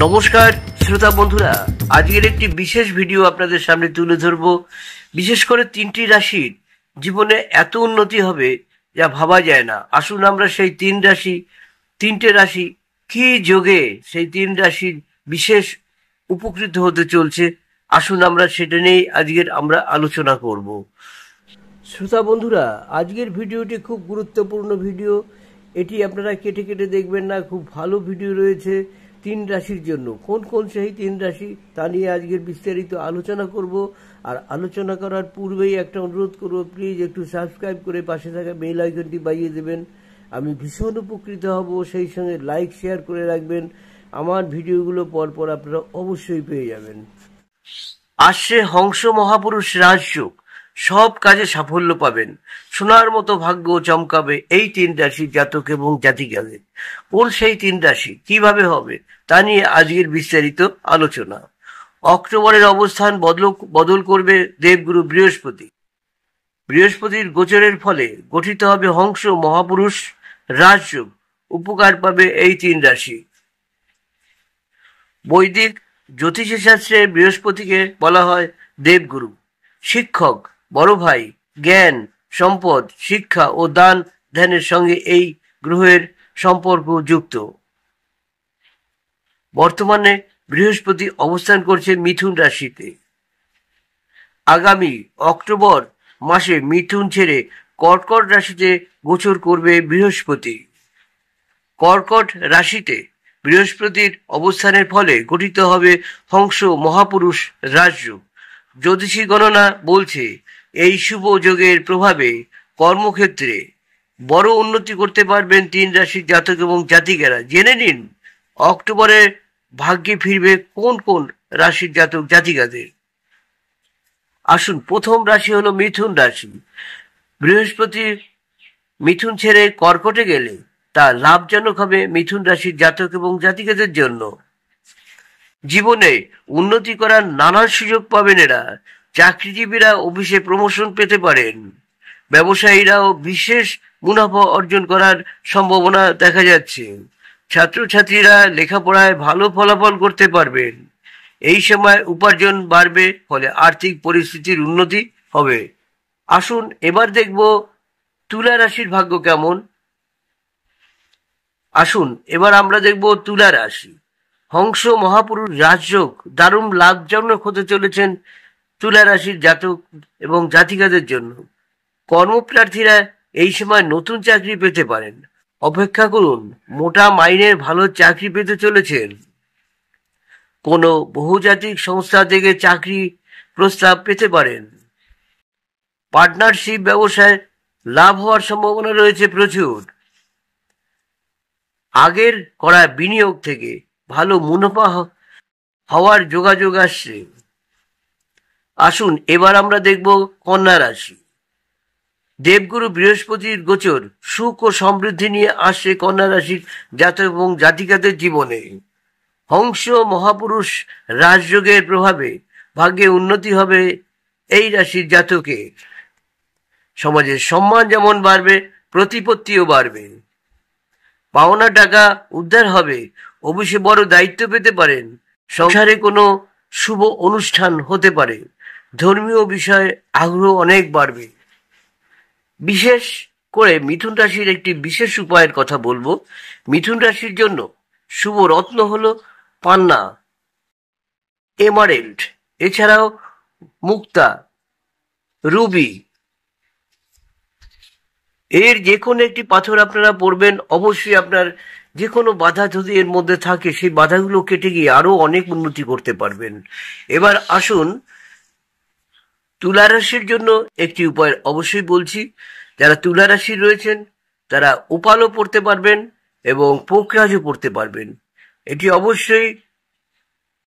নমস্কার শ্রোতা বন্ধুরা, আজকের একটি বিশেষ ভিডিও আপনাদের সামনে তুলে ধরব। বিশেষ করে 3টি রাশির জীবনে এত উন্নতি হবে যা ভাবা যায় না। আসুন আমরা সেই 3টে রাশি কি যোগে সেই 3 রাশির বিশেষ উপকৃত হতে চলছে, আসুন আমরা সেটা নিয়েই আজকের আমরা আলোচনা করব। শ্রোতা বন্ধুরা, আজকের ভিডিওটি খুব গুরুত্বপূর্ণ ভিডিও। এটি আপনারা কেটে কেটে দেখবেন না, খুব ভালো ভিডিও রয়েছে 3 রাশির জন্য। কোন কোন সেই 3 রাশি তা নিয়ে আজকের বিস্তারিত আলোচনা করব। আর আলোচনা করার পূর্বেই একটা অনুরোধ করব, প্লিজ একটু সাবস্ক্রাইব করে পাশে থাকা বেল আইকনটি বাজিয়ে দেবেন, আমি ভীষণ উপকৃত হব। সেই সঙ্গে লাইক শেয়ার করে রাখবেন, আমার ভিডিওগুলো পরপর আপনারা অবশ্যই পেয়ে যাবেন। আসছে হংস মহাপুরুষ রাজযোগ, সব কাজে সাফল্য পাবেন, সোনার মতো ভাগ্য চমকাবে এই 3 রাশির জাতক এবং জাতিকাদের। কোন সেই 3 রাশি, কিভাবে হবে তা নিয়ে আজকের বিস্তারিত আলোচনা। অক্টোবরের অবস্থান বদল করবে দেবগুরু বৃহস্পতি। বৃহস্পতির গোচরের ফলে গঠিত হবে হংস মহাপুরুষ রাজযোগ। উপকার পাবে এই 3 রাশি। বৈদিক জ্যোতিষ শাস্ত্রে বৃহস্পতিকে বলা হয় দেবগুরু, শিক্ষক, বড় ভাই, জ্ঞান, সম্পদ, শিক্ষা ও দান ধ্যানের সঙ্গে এই গ্রহের সম্পর্ক যুক্ত। বর্তমানে বৃহস্পতি অবস্থান করছে মিথুন রাশিতে। আগামী অক্টোবর মাসে মিথুন ছেড়ে কর্কট রাশিতে গোচর করবে বৃহস্পতি। কর্কট রাশিতে বৃহস্পতির অবস্থানের ফলে গঠিত হবে হংস মহাপুরুষ রাজযোগ। জ্যোতিষী গণনা বলছে এই শুভ যোগের প্রভাবে কর্মক্ষেত্রে বড় উন্নতি করতে পারবেন 3 রাশির জাতক এবং জাতিকারা। জেনে নিন অক্টোবরে ভাগ্যে ফিরবে কোন কোন রাশির জাতক জাতিকাদের। আসুন, প্রথম রাশি হলো মিথুন রাশি। বৃহস্পতি মিথুন ছেড়ে কর্কটে গেলে তা লাভজনক হবে মিথুন রাশির জাতক এবং জাতিকাদের জন্য। জীবনে উন্নতি করার নানান সুযোগ পাবেন এরা। চাকরিজীবীরা অফিসে প্রমোশন পেতে পারেন। ব্যবসায়ীরাও বিশেষ মুনাফা অর্জন করার সম্ভাবনা দেখা যাচ্ছে। ছাত্রছাত্রীরা লেখাপড়ায় ভালো ফলাফল করতে পারবেন। এই সময় উপার্জন বাড়বে, ফলে আর্থিক পরিস্থিতির উন্নতি হবে। আসুন এবার দেখব তুলা রাশির ভাগ্য কেমন। আসুন এবার আমরা দেখব তুলা রাশি। হংস মহাপুরুষ রাজযোগ দারুণ লাভজনক হতে চলেছেন তুলা রাশির জাতক এবং জাতিকাদের জন্য। কর্মপ্রার্থীরা এই সময় নতুন চাকরি পেতে পারেন। অপেক্ষা করুন, মোটা মাইনের ভালো চাকরি পেতে চলেছেন। কোনো বহুজাতিক সংস্থা থেকে চাকরি প্রস্তাব পেতে পারেন। পার্টনারশিপ ব্যবসায় লাভ হওয়ার সম্ভাবনা রয়েছে প্রচুর। আগের করা বিনিয়োগ থেকে ভালো মুনাফা হওয়ার যোগাযোগ আসছে। আসুন এবার আমরা দেখব কন্যা রাশি। দেবগুরু বৃহস্পতির গোচর সুখ ও সমৃদ্ধি নিয়ে আসছে কন্যা রাশির জাতক এবং জাতিকাদের জীবনে। হংস মহাপুরুষ রাজযোগের প্রভাবে ভাগ্যে উন্নতি হবে এই রাশির জাতকে। সমাজের সম্মান যেমন বাড়বে, প্রতিপত্তিও বাড়বে। পাওনা টাকা উদ্ধার হবে। অফিসে বড় দায়িত্ব পেতে পারেন। সংসারে কোনো শুভ অনুষ্ঠান হতে পারে। ধর্মীয় বিষয়ে আগ্রহ অনেক বাড়বে। বিশেষ করে মিথুন রাশির একটি বিশেষ উপায়ের কথা বলবো। মিথুন রাশির জন্য শুভ রত্ন হলো পান্না, এমারেল্ড, এছাড়াও মুক্তা, রুবি। এর যে কোনো একটি পাথর আপনারা পরবেন, অবশ্যই আপনার যে কোনো বাধা যদি এর মধ্যে থাকে সেই বাধাগুলো কেটে গিয়ে আরো অনেক উন্নতি করতে পারবেন। এবার আসুন তুলা রাশির জন্য একটি উপায় অবশ্যই বলছি। যারা তুলা রাশির রয়েছেন তারা উপালও পড়তে পারবেন এবং পোকরাজও পড়তে পারবেন। এটি অবশ্যই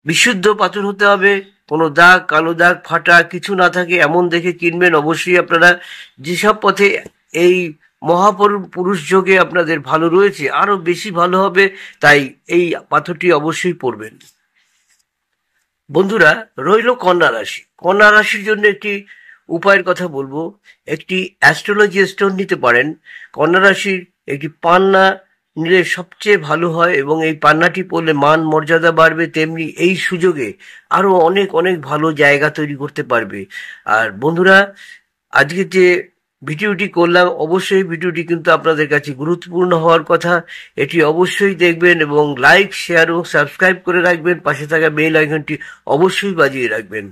বিশুদ্ধ পাথর হতে হবে, কোনো দাগ, কালো দাগ, ফাটা কিছু না থাকে এমন দেখে কিনবেন। অবশ্যই আপনারা যেসব পথে এই মহাপুরুষ যোগে আপনাদের ভালো রয়েছে আরো বেশি ভালো হবে, তাই এই পাথরটি অবশ্যই পরবেন। বন্ধুরা, রইল কন্যা রাশি। কন্যা রাশির জন্য একটি উপায়ের কথা বলবো। একটি অ্যাস্ট্রোলজি স্টোন নিতে পারেন। কন্যা রাশির একটি পান্না নিলে সবচেয়ে ভালো হয়, এবং এই পান্নাটি পরলে মান মর্যাদা বাড়বে, তেমনি এই সুযোগে আরো অনেক অনেক ভালো জায়গা তৈরি করতে পারবে। আর বন্ধুরা, আজকে যে ভিডিওটি করলাম, অবশ্যই ভিডিওটি কিন্তু আপনাদের কাছে গুরুত্বপূর্ণ হওয়ার কথা। এটি অবশ্যই দেখবেন এবং লাইক, শেয়ার ও সাবস্ক্রাইব করে রাখবেন। পাশে থাকা বেল আইকনটি অবশ্যই বাজিয়ে রাখবেন।